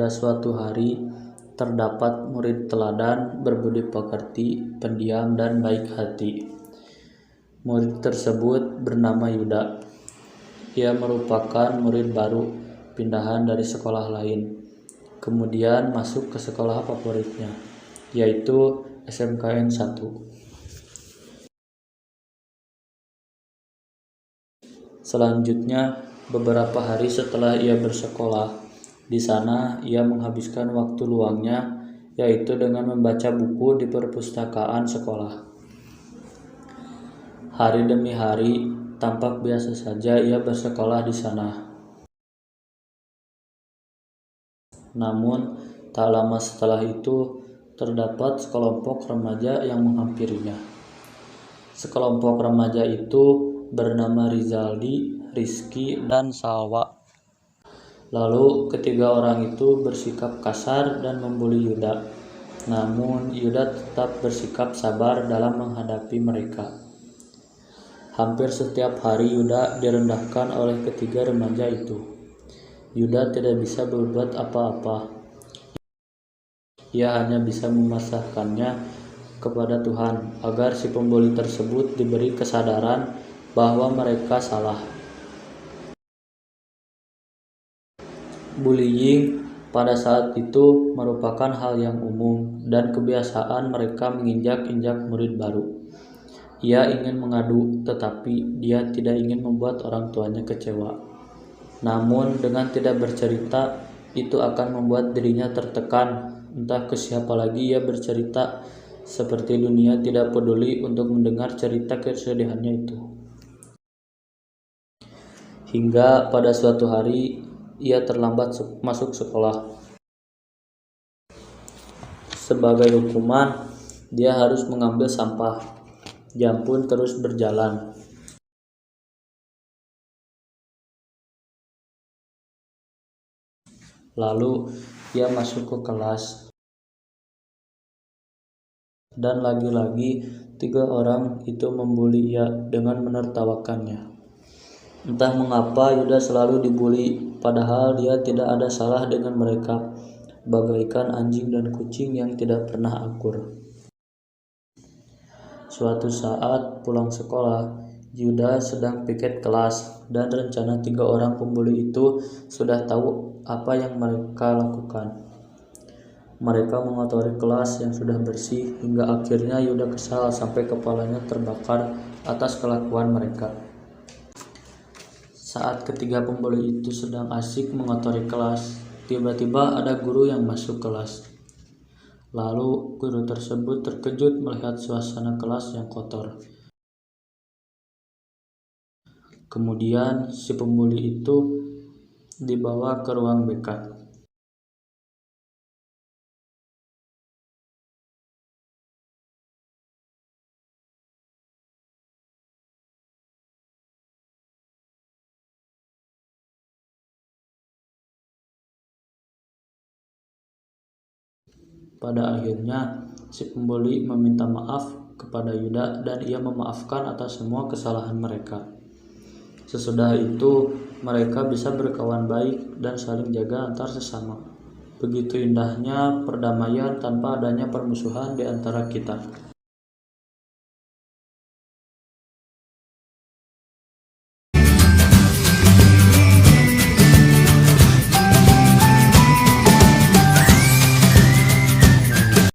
pada suatu hari terdapat murid teladan, berbudi pekerti, pendiam, dan baik hati. Murid tersebut bernama Yuda. Ia merupakan murid baru, pindahan dari sekolah lain. Kemudian masuk ke sekolah favoritnya, yaitu SMKN 1. Selanjutnya, beberapa hari setelah ia bersekolah, di sana ia menghabiskan waktu luangnya, yaitu dengan membaca buku di perpustakaan sekolah. Hari demi hari, tampak biasa saja ia bersekolah di sana. Namun, tak lama setelah itu, terdapat sekelompok remaja yang menghampirinya. Sekelompok remaja itu bernama Rizaldi, Rizky, dan Salwa. Lalu ketiga orang itu bersikap kasar dan membuli Yuda. Namun Yuda tetap bersikap sabar dalam menghadapi mereka. Hampir setiap hari Yuda direndahkan oleh ketiga remaja itu. Yuda tidak bisa berbuat apa-apa. Ia hanya bisa memasrahkannya kepada Tuhan agar si pembuli tersebut diberi kesadaran bahwa mereka salah. Bullying pada saat itu merupakan hal yang umum dan kebiasaan mereka menginjak-injak murid baru. Ia ingin mengadu, tetapi dia tidak ingin membuat orang tuanya kecewa. Namun dengan tidak bercerita, itu akan membuat dirinya tertekan. Entah ke siapa lagi ia bercerita, seperti dunia tidak peduli untuk mendengar cerita kesedihannya itu. Hingga pada suatu hari, ia terlambat masuk sekolah. Sebagai hukuman, dia harus mengambil sampah. Jam pun terus berjalan. Lalu ia masuk ke kelas. Dan lagi-lagi 3 orang itu membuli ia dengan menertawakannya. Entah mengapa Yuda selalu dibuli, padahal dia tidak ada salah dengan mereka, bagaikan anjing dan kucing yang tidak pernah akur. Suatu saat pulang sekolah, Yuda sedang piket kelas, dan rencana 3 orang pembuli itu sudah tahu apa yang mereka lakukan. Mereka mengotori kelas yang sudah bersih, hingga akhirnya Yuda kesal sampai kepalanya terbakar atas kelakuan mereka. Saat ketiga pembuli itu sedang asik mengotori kelas, tiba-tiba ada guru yang masuk kelas. Lalu guru tersebut terkejut melihat suasana kelas yang kotor. Kemudian si pembuli itu dibawa ke ruang BK. Pada akhirnya, si pembuli meminta maaf kepada Yuda dan ia memaafkan atas semua kesalahan mereka. Sesudah itu, mereka bisa berkawan baik dan saling jaga antar sesama. Begitu indahnya perdamaian tanpa adanya permusuhan di antara kita.